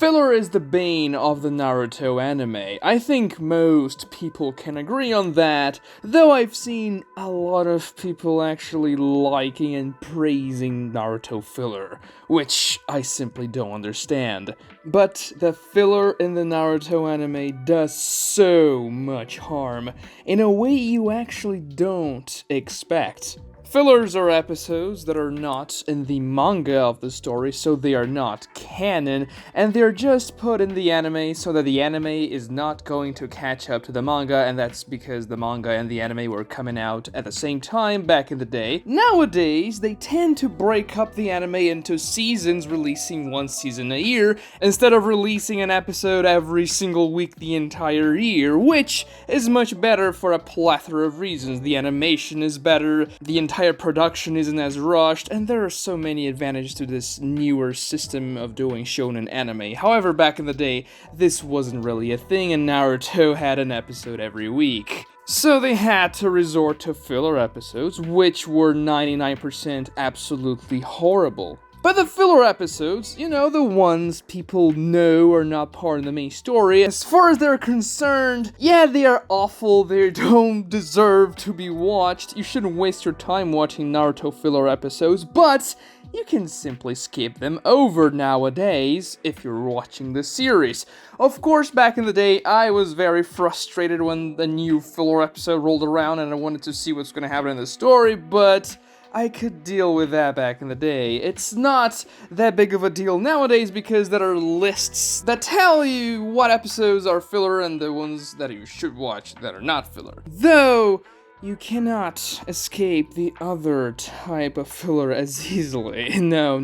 Filler is the bane of the Naruto anime. I think most people can agree on that, though I've seen a lot of people actually liking and praising Naruto filler, which I simply don't understand. But the filler in the Naruto anime does so much harm, in a way you actually don't expect. Fillers are episodes that are not in the manga of the story, so they are not canon, and they're just put in the anime so that the anime is not going to catch up to the manga, and that's because the manga and the anime were coming out at the same time back in the day. Nowadays, they tend to break up the anime into seasons, releasing one season a year, instead of releasing an episode every single week the entire year, which is much better for a plethora of reasons. The animation is better, the entire production isn't as rushed, and there are so many advantages to this newer system of doing shonen anime. However, back in the day, this wasn't really a thing, and Naruto had an episode every week. So they had to resort to filler episodes, which were 99% absolutely horrible. But the filler episodes, the ones people know are not part of the main story, as far as they're concerned, yeah, they are awful, they don't deserve to be watched, you shouldn't waste your time watching Naruto filler episodes, but you can simply skip them over nowadays if you're watching the series. Of course, back in the day, I was very frustrated when the new filler episode rolled around and I wanted to see what's gonna happen in the story, but I could deal with that back in the day. It's not that big of a deal nowadays because there are lists that tell you what episodes are filler and the ones that you should watch that are not filler. Though, you cannot escape the other type of filler as easily. No,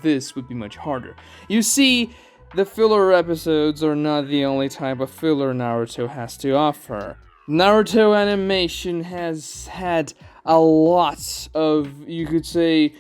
this would be much harder. You see, the filler episodes are not the only type of filler Naruto has to offer. Naruto animation has had a lot of, you could say,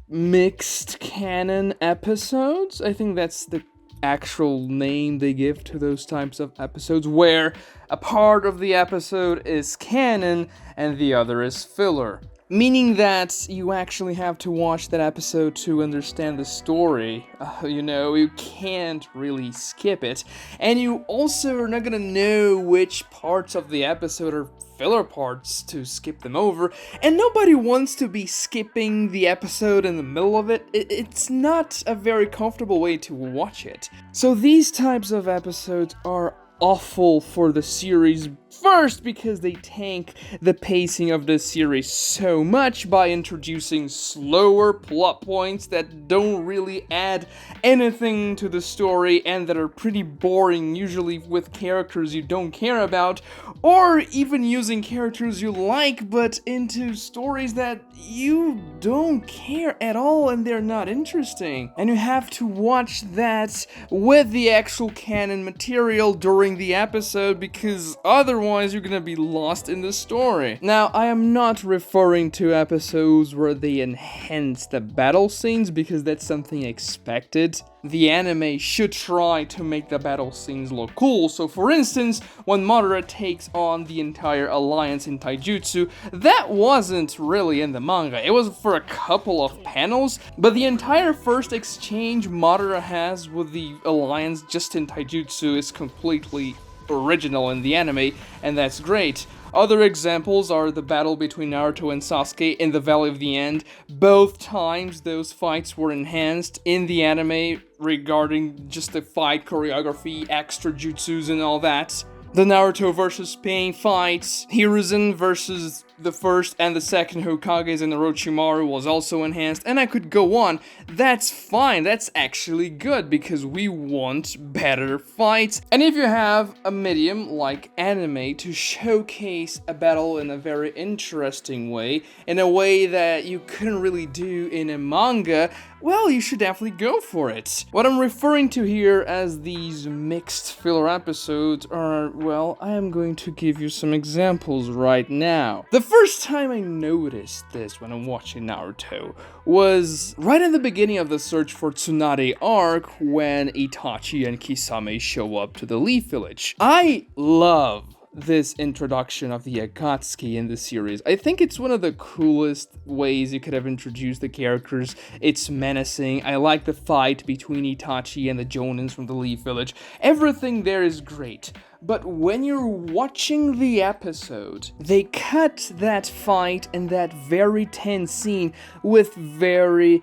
mixed canon episodes. I think that's the actual name they give to those types of episodes, where a part of the episode is canon and the other is filler. Meaning that you actually have to watch that episode to understand the story. You can't really skip it. And you also are not gonna know which parts of the episode are filler parts to skip them over. And nobody wants to be skipping the episode in the middle of it. It's not a very comfortable way to watch it. So these types of episodes are awful for the series. First, because they tank the pacing of the series so much by introducing slower plot points that don't really add anything to the story and that are pretty boring, usually with characters you don't care about, or even using characters you like but into stories that you don't care at all and they're not interesting. And you have to watch that with the actual canon material during the episode because otherwise you're gonna be lost in the story. Now, I am not referring to episodes where they enhance the battle scenes because that's something expected. The anime should try to make the battle scenes look cool. So for instance, when Madara takes on the entire alliance in Taijutsu, that wasn't really in the manga. It was for a couple of panels, but the entire first exchange Madara has with the alliance just in Taijutsu is completely original in the anime, and that's great. Other examples are the battle between Naruto and Sasuke in the Valley of the End. Both times those fights were enhanced in the anime regarding just the fight choreography, extra jutsus and all that. The Naruto versus Pain fights, Hiruzen versus the first and the second Hokages in Orochimaru was also enhanced, and I could go on. That's fine, that's actually good, because we want better fights. And if you have a medium like anime to showcase a battle in a very interesting way, in a way that you couldn't really do in a manga, well, you should definitely go for it. What I'm referring to here as these mixed filler episodes are, well, I am going to give you some examples right now. The first time I noticed this when I'm watching Naruto was right in the beginning of the Search for Tsunade arc when Itachi and Kisame show up to the Leaf Village. I love this introduction of the Akatsuki in the series. I think it's one of the coolest ways you could have introduced the characters. It's menacing. I like the fight between Itachi and the Jonins from the Leaf Village. Everything there is great. But when you're watching the episode, they cut that fight and that very tense scene with very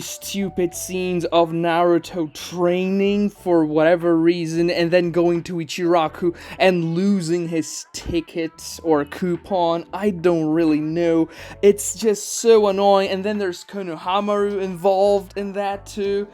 stupid scenes of Naruto training for whatever reason and then going to Ichiraku and losing his ticket or coupon. I don't really know. It's just so annoying. And then there's Konohamaru involved in that too.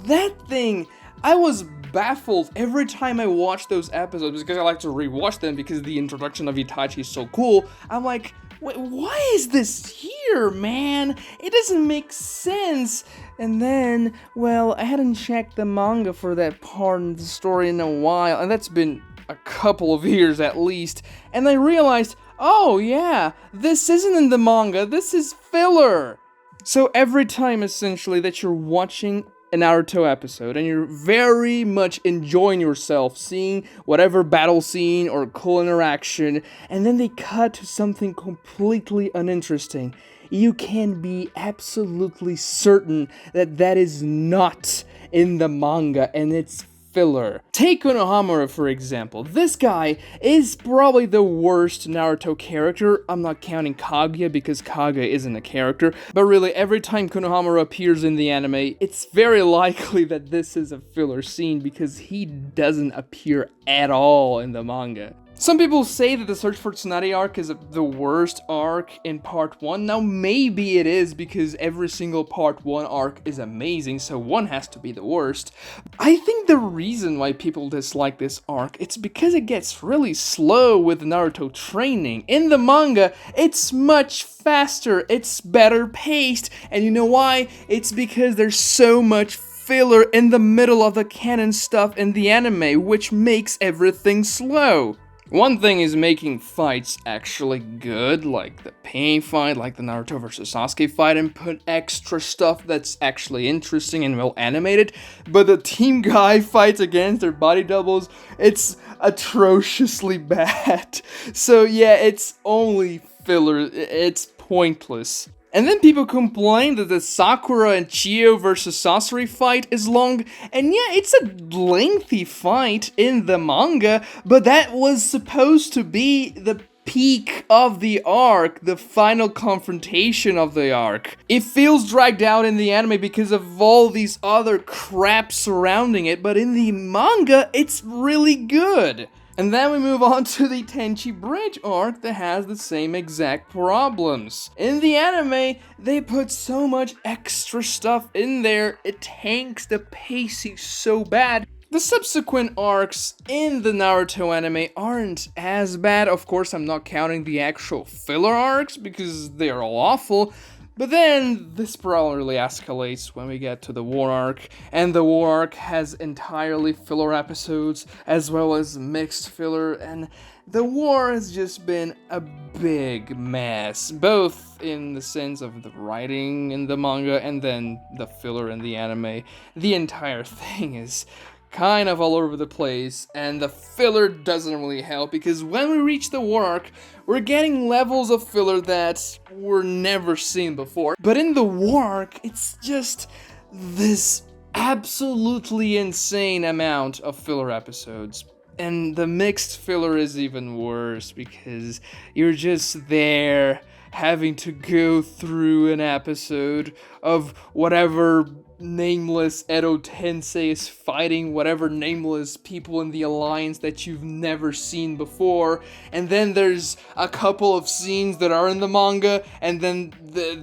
That thing, I was baffled every time I watch those episodes because I like to rewatch them because the introduction of Itachi is so cool. I'm like, wait, why is this here, man? It doesn't make sense. And then, well, I hadn't checked the manga for that part of the story in a while, and that's been a couple of years at least, and I realized, oh yeah, this isn't in the manga, this is filler. So every time, essentially, that you're watching a Naruto episode and you're very much enjoying yourself seeing whatever battle scene or cool interaction, and then they cut to something completely uninteresting, you can be absolutely certain that that is not in the manga and it's filler. Take Konohamaru for example. This guy is probably the worst Naruto character. I'm not counting Kaguya because Kaguya isn't a character, but really every time Konohamaru appears in the anime, it's very likely that this is a filler scene because he doesn't appear at all in the manga. Some people say that the Search for Tsunade arc is the worst arc in part 1. Now maybe it is because every single part 1 arc is amazing, so one has to be the worst. I think the reason why people dislike this arc, it's because it gets really slow with Naruto training. In the manga, it's much faster, it's better paced, and you know why? It's because there's so much filler in the middle of the canon stuff in the anime, which makes everything slow. One thing is making fights actually good, like the pain fight, like the Naruto vs Sasuke fight, and put extra stuff that's actually interesting and well animated, but the team guy fights against their body doubles, it's atrociously bad. So yeah, it's only filler, it's pointless. And then people complain that the Sakura and Chiyo vs Sasori fight is long, and yeah, it's a lengthy fight in the manga, but that was supposed to be the peak of the arc, the final confrontation of the arc. It feels dragged out in the anime because of all these other crap surrounding it, but in the manga, it's really good. And then we move on to the Tenchi Bridge arc that has the same exact problems. In the anime, they put so much extra stuff in there, it tanks the pacing so bad. The subsequent arcs in the Naruto anime aren't as bad. Of course, I'm not counting the actual filler arcs because they're all awful. But then, this problem really escalates when we get to the war arc, and the war arc has entirely filler episodes, as well as mixed filler, and the war has just been a big mess, both in the sense of the writing in the manga, and then the filler in the anime. The entire thing is kind of all over the place, and the filler doesn't really help because when we reach the war arc, we're getting levels of filler that were never seen before. But in the war arc, it's just this absolutely insane amount of filler episodes. And the mixed filler is even worse because you're just there having to go through an episode of whatever nameless Edo Tensei is fighting whatever nameless people in the alliance that you've never seen before, and then there's a couple of scenes that are in the manga, and then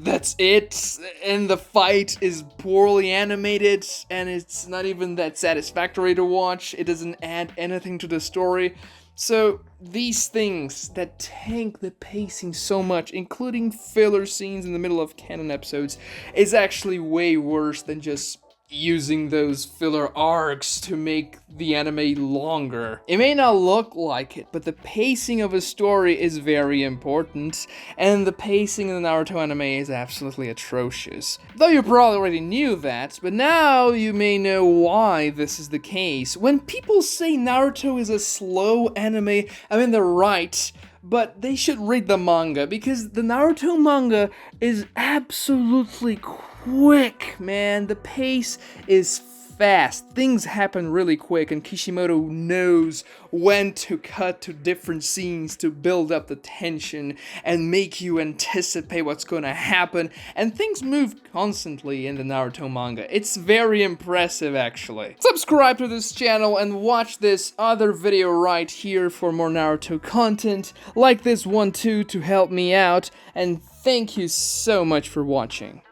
that's it, and the fight is poorly animated, and it's not even that satisfactory to watch. It doesn't add anything to the story. So these things that tank the pacing so much, including filler scenes in the middle of canon episodes, is actually way worse than just using those filler arcs to make the anime longer. It may not look like it, but the pacing of a story is very important, and the pacing in the Naruto anime is absolutely atrocious. Though you probably already knew that, but now you may know why this is the case. When people say Naruto is a slow anime, I mean they're right, but they should read the manga, because the Naruto manga is absolutely quick, man. The pace is fast. Things happen really quick, and Kishimoto knows when to cut to different scenes to build up the tension and make you anticipate what's gonna happen, and things move constantly in the Naruto manga. It's very impressive, actually. Subscribe to this channel and watch this other video right here for more Naruto content. Like this one too to help me out, and thank you so much for watching.